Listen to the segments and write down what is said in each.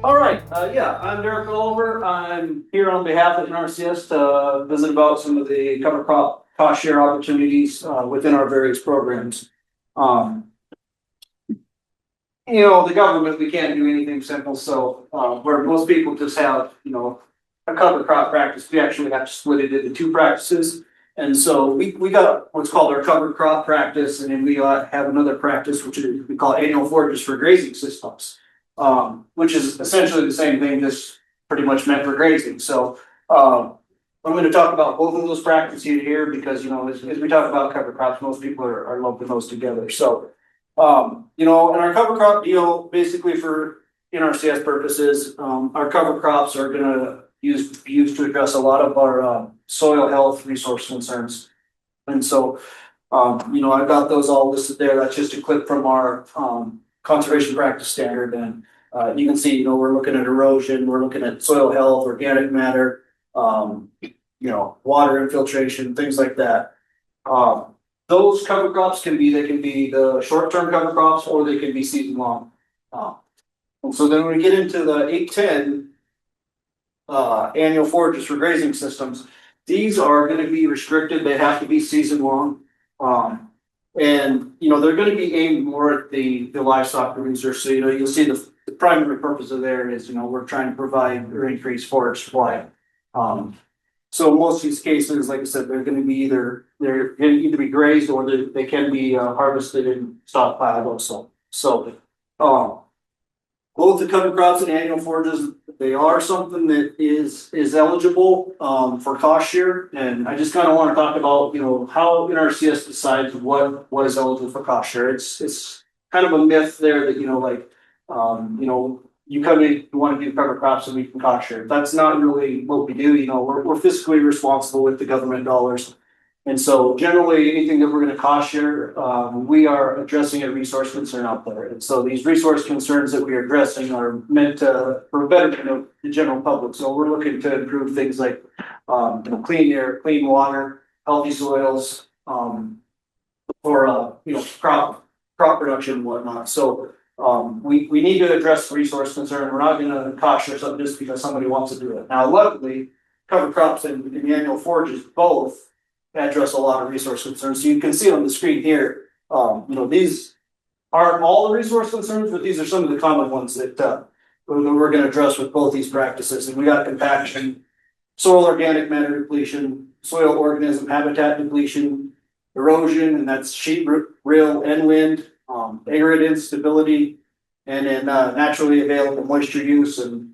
All right, yeah, I'm Derek Oliver. I'm here on behalf of NRCS to visit about some of the cover crop cost share opportunities within our various programs. Um, the government, we can't do anything simple. So where most people just have, a cover crop practice, we actually have to split it into two practices. And so we got what's called our cover crop practice, and then we have another practice which we call annual forages for grazing systems, which is essentially the same thing, just pretty much meant for grazing. So I'm going to talk about both of those practices here because as we talk about cover crops, most people are lumping those together. So in our cover crop deal, basically for NRCS purposes, our cover crops are going to be used to address a lot of our soil health resource concerns. And so, I've got those all listed there. That's just a clip from our conservation practice standard. And you can see, we're looking at erosion, we're looking at soil health, organic matter, water infiltration, things like that. Those cover crops can be the short-term cover crops or they can be season long. And so then when we get into the 810 annual forages for grazing systems, these are going to be restricted. They have to be season long. And they're going to be aimed more at the livestock producers. So you'll see the primary purpose of there is we're trying to provide or increase forage supply. So most of these cases, like I said, they're going to be they're going to either be grazed or they can be harvested and stockpiled also. So both the cover crops and annual forages, they are something that is eligible for cost share. And I just kind of want to talk about how NRCS decides what is eligible for cost share. It's kind of a myth there that you come in, you want to do cover crops and we can cost share. That's not really what we do. We're fiscally responsible with the government dollars. And so generally anything that we're going to cost share, we are addressing a resource concern out there. And so these resource concerns that we are addressing are meant for betterment of the general public. So we're looking to improve things like clean air, clean water, healthy soils, for crop production and whatnot. So we need to address the resource concern. We're not going to cost share something just because somebody wants to do it. Now, luckily, cover crops and the annual forages both address a lot of resource concerns. So you can see on the screen here, these aren't all the resource concerns, but these are some of the common ones that we're going to address with both these practices. And we got compaction, soil organic matter depletion, soil organism habitat depletion, erosion, and that's sheet, rill, and wind, aggregate instability, and then naturally available moisture use. And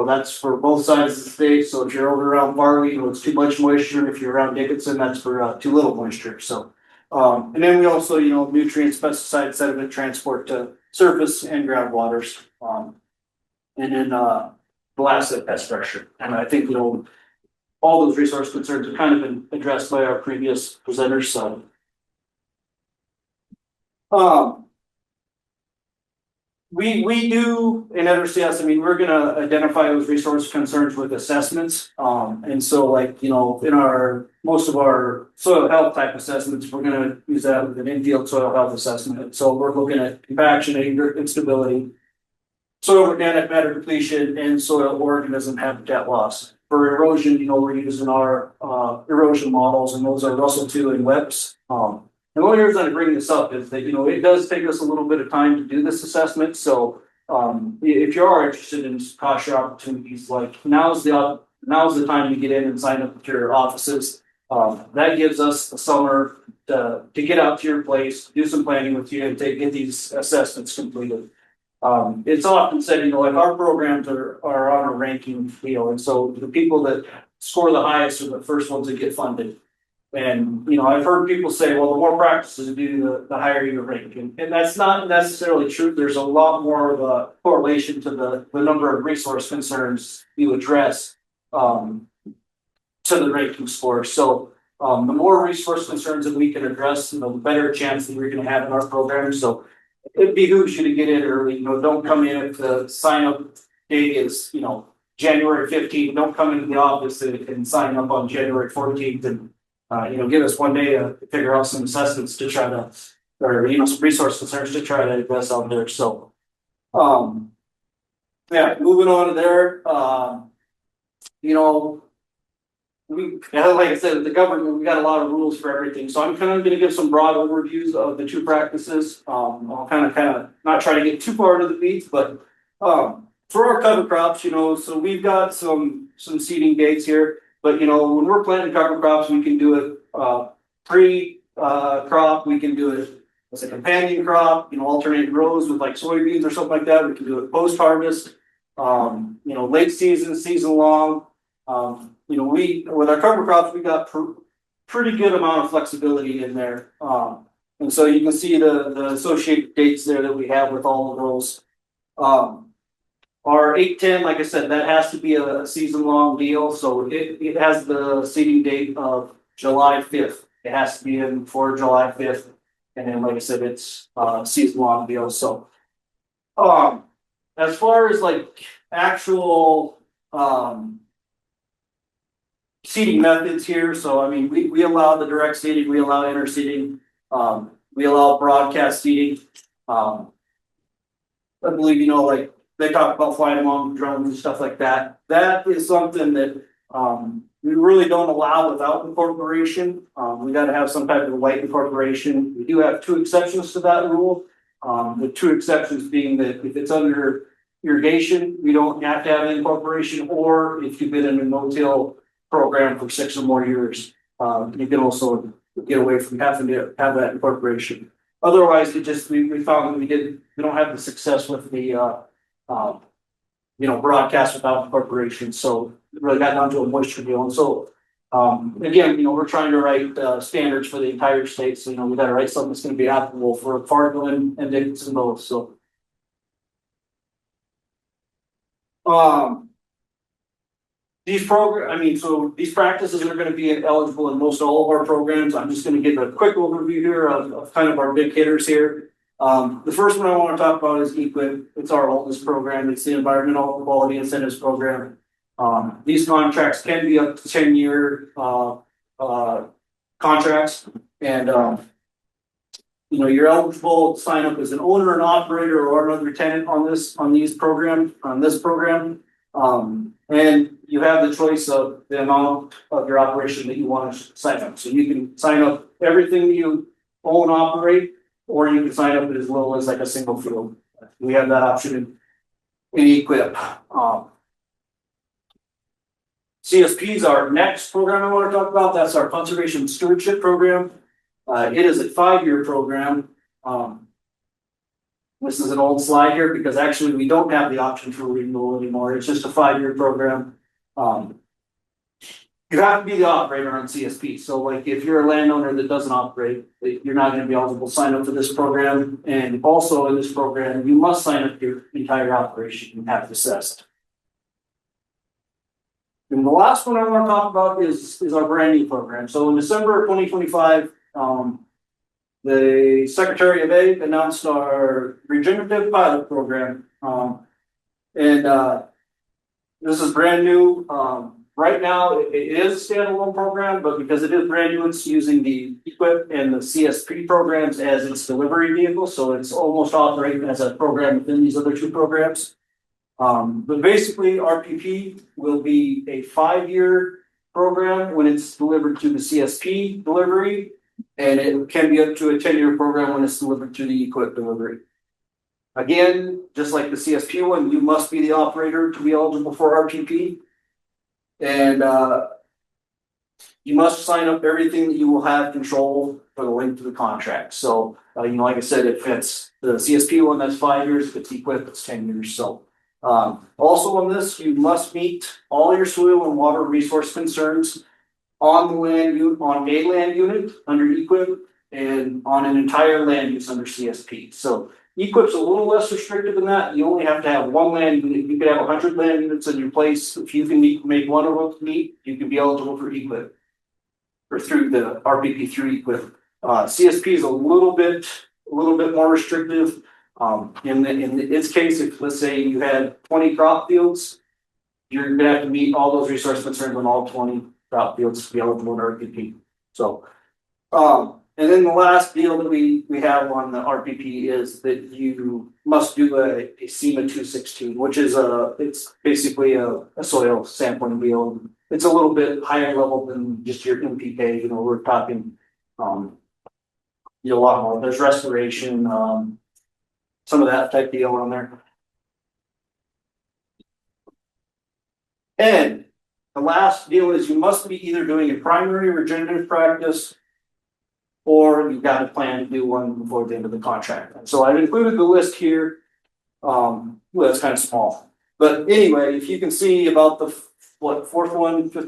that's for both sides of the state. So if you're over around Farley, it's too much moisture. If you're around Dickinson, that's for too little moisture. So, and then we also, nutrients, pesticides, sediment transport to surface and groundwaters. And then the last at pest pressure. And I think, all those resource concerns have kind of been addressed by our previous presenters. So, we do in NRCS, we're going to identify those resource concerns with assessments. And so in most of our soil health type assessments, we're going to use that with an in-field soil health assessment. So we're looking at compaction, aggregate instability, soil organic matter depletion, and soil organism habitat loss. For erosion, we're using our erosion models, and those are Russell 2 and WEPS. And the only reason I bring this up is that, it does take us a little bit of time to do this assessment. So if you are interested in cost share opportunities, now's the time to get in and sign up with your offices. That gives us the summer to get out to your place, do some planning with you, and to get these assessments completed. It's often said, our programs are on a ranking deal. And so the people that score the highest are the first ones that get funded. And, I've heard people say, well, the more practices you do, the higher your rank. And that's not necessarily true. There's a lot more of a correlation to the number of resource concerns you address to the ranking score. So the more resource concerns that we can address, the better chance that we're going to have in our program. So it behooves you to get in early. Don't come in if the sign up date is, January 15th. Don't come into the office and sign up on January 14th and give us one day to figure out some assessments to try to, or some resource concerns to try to address out there. So, Yeah, moving on to there, you know, like I said, the government, we got a lot of rules for everything, so I'm kind of gonna give some broad overviews of the two practices. I'll kind of not try to get too far into the weeds, but, for our cover crops, so we've got some seeding dates here, but when we're planting cover crops, we can do it, crop, we can do it as a companion crop, alternate rows with like soybeans or something like that, we can do it post-harvest, late season, season long. We with our cover crops, we got pretty good amount of flexibility in there. And so you can see the associated dates there that we have with all of those. Our 810, like I said, that has to be a season long deal. So it has the seeding date of July 5th. It has to be in before July 5th. And then, like I said, it's a season long deal. So, as far as like actual, seeding methods here. So, I mean, we allow the direct seeding, we allow interseeding, we allow broadcast seeding. I believe, like they talk about flying among drones and stuff like that. That is something that we really don't allow without incorporation. We got to have some type of white incorporation. We do have two exceptions to that rule. The two exceptions being that if it's under irrigation, we don't have to have incorporation, or if you've been in a no-till program for 6 or more years, you can also get away from having to have that incorporation. Otherwise, we found that we don't have the success with the broadcast without incorporation. So it really got down to a moisture deal. And so again, we're trying to write standards for the entire state. So we got to write something that's going to be applicable for Fargo and Dickinson both. So these these practices are going to be eligible in most all of our programs. I'm just going to give a quick overview here of kind of our big hitters here. The first one I want to talk about is EQIP. It's our oldest program. It's the Environmental Quality Incentives Program. These contracts can be up to 10-year contracts, and you're eligible to sign up as an owner, an operator, or another tenant on this program. And you have the choice of the amount of your operation that you want to sign up. So you can sign up everything that you own, operate, or you can sign up as little as like a single field. We have that option in EQIP. CSP is our next program I want to talk about. That's our Conservation Stewardship Program. It is a 5-year program. This is an old slide here because actually we don't have the option for renewal anymore. It's just a 5-year program. You have to be the operator on CSP. So like if you're a landowner that doesn't operate, you're not going to be eligible to sign up for this program. And also in this program, you must sign up your entire operation and have it assessed. And the last one I want to talk about is our brand new program. So in December of 2025, the Secretary of Ag announced our regenerative pilot program. This is brand new. Right now, it is a standalone program, but because it is brand new, it's using the EQIP and the CSP programs as its delivery vehicle. So it's almost operating as a program within these other two programs. But basically, RPP will be a 5-year program when it's delivered to the CSP delivery, and it can be up to a 10-year program when it's delivered to the EQIP delivery. Again, just like the CSP one, you must be the operator to be eligible for RPP. And you must sign up everything that you will have control for the length of the contract. So, like I said, if it's the CSP one, that's 5 years. If it's EQIP, it's 10 years. So, also on this, you must meet all your soil and water resource concerns on the on a land unit under EQIP and on an entire land use under CSP. So EQIP's a little less restrictive than that. You only have to have one land unit. You could have 100 land units in your place. If you can make one of them meet, you can be eligible for EQIP or through the RPP through EQIP. CSP is a little bit more restrictive. In its case, if let's say you had 20 crop fields, you're gonna have to meet all those resource concerns on all 20 crop fields to be eligible in RPP. So, And then the last deal that we have on the RPP is that you must do a SEMA 262, which is it's basically a soil sampling deal. It's a little bit higher level than just your MPK. We're talking a lot more. There's restoration, some of that type deal on there. And the last deal is you must be either doing a primary regenerative practice or you've got a plan to do one before the end of the contract. And so I've included the list here. Well, it's kind of small. But anyway, if you can see about the fifth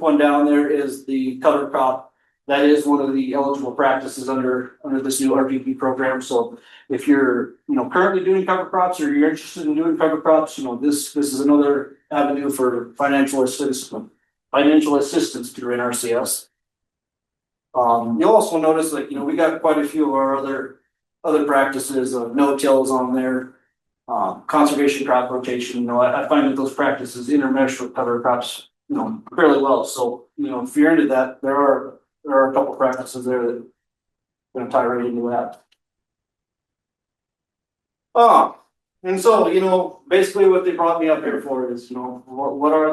one down there is the cover crop. That is one of the eligible practices under this new RPP program. So if you're currently doing cover crops or you're interested in doing cover crops, this is another avenue for financial assistance through NRCS. You'll also notice that we got quite a few of our other practices of no-tills on there, conservation crop rotation. I find that those practices intermesh with cover crops fairly well. So if you're into that, there are a couple practices there that are going to tie right into that. And so basically what they brought me up here for is what are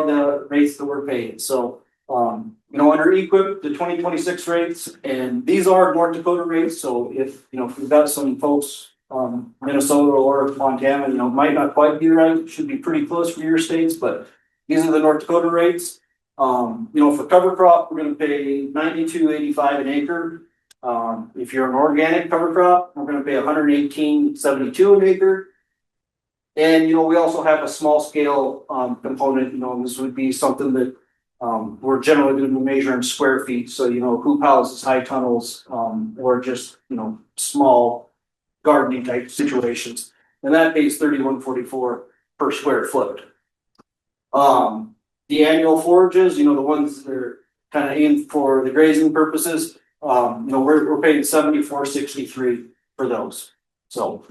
the rates that we're paying. So under EQIP, the 2026 rates, and these are North Dakota rates. So if we've got some folks Minnesota or Montana, might not quite be right, should be pretty close for your states, but these are the North Dakota rates. For cover crop, we're going to pay $92.85 an acre. If you're an organic cover crop, we're going to pay $118.72 an acre. And we also have a small scale component. This would be something that we're generally going to measure in square feet. So hoop houses, high tunnels, or just small gardening type situations, and that pays $31.44 per square foot. The annual forages, the ones that are kind of aimed for the grazing purposes, we're paying $74.63 for those. So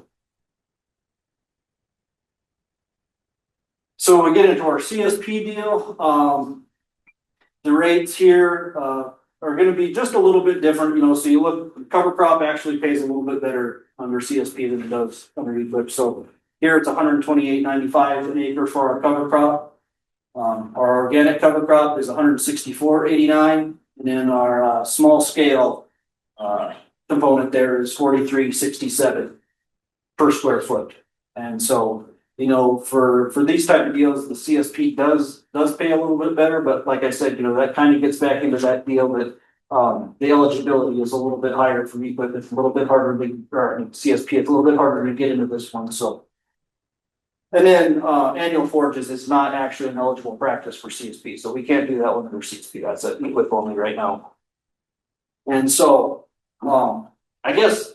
when we get into our CSP deal, the rates here are going to be just a little bit different. So you look, cover crop actually pays a little bit better under CSP than it does under EQIP. So here it's $128.95 an acre for our cover crop. Our organic cover crop is $164.89, and then our small scale component there is $43.67 per square foot. And so for these type of deals, the CSP does pay a little bit better, but like I said, that kind of gets back into that deal that the eligibility is a little bit higher for EQIP. It's a little bit harder CSP. It's a little bit harder to get into this one. So. And then annual forages is not actually an eligible practice for CSP, so we can't do that one under CSP. That's an EQIP only right now. And so I guess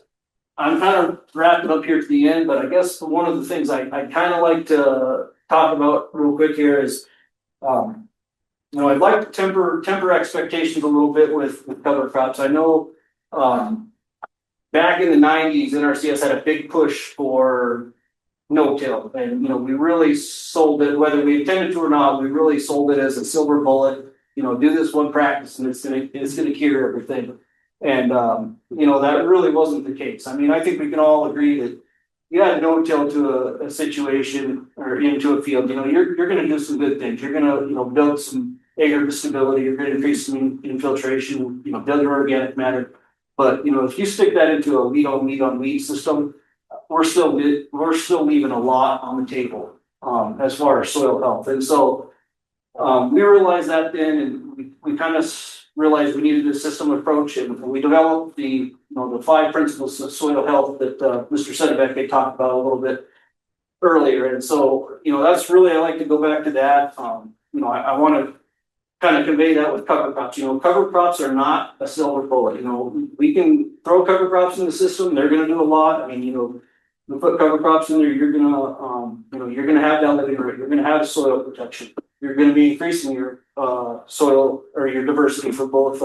I'm kind of wrapping up here to the end, but I guess one of the things I kind of like to talk about real quick here is, I'd like to temper expectations a little bit with cover crops. I know back in the 90s, NRCS had a big push for no-till, and we really sold it, whether we intended to or not. We really sold it as a silver bullet. Do this one practice and it's gonna cure everything. And that really wasn't the case. I mean, I think we can all agree that you add no-till to a situation or into a field, you're gonna do some good things. You're gonna build some acre stability. You're gonna increase some infiltration. Build your organic matter. But if you stick that into a weed on weed system, we're still leaving a lot on the table as far as soil health. And so we realized that then, and we kind of realized we needed a system approach, and we developed the 5 principles of soil health that Mr. Sedbeck had talked about a little bit earlier. And so that's really, I like to go back to that. I want to kind of convey that with cover crops. Cover crops are not a silver bullet. We can throw cover crops in the system. They're going to do a lot. I mean, you put cover crops in there, you're going to have that living rate. You're going to have soil protection. You're going to be increasing your soil or your diversity for both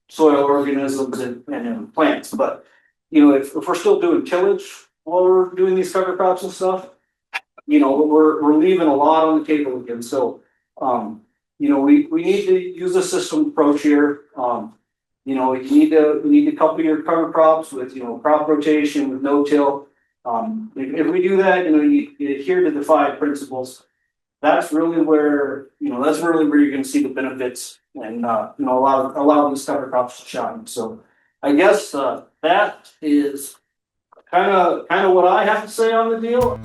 soil organisms and plants. But if we're still doing tillage while we're doing these cover crops and stuff, we're leaving a lot on the table again. So we need to use a system approach here. you need to couple your cover crops with, crop rotation with no-till. If we do that, you adhere to the 5 principles. That's really where, you're gonna see the benefits and, allow these cover crops to shine. So I guess, that is kind of what I have to say on the deal.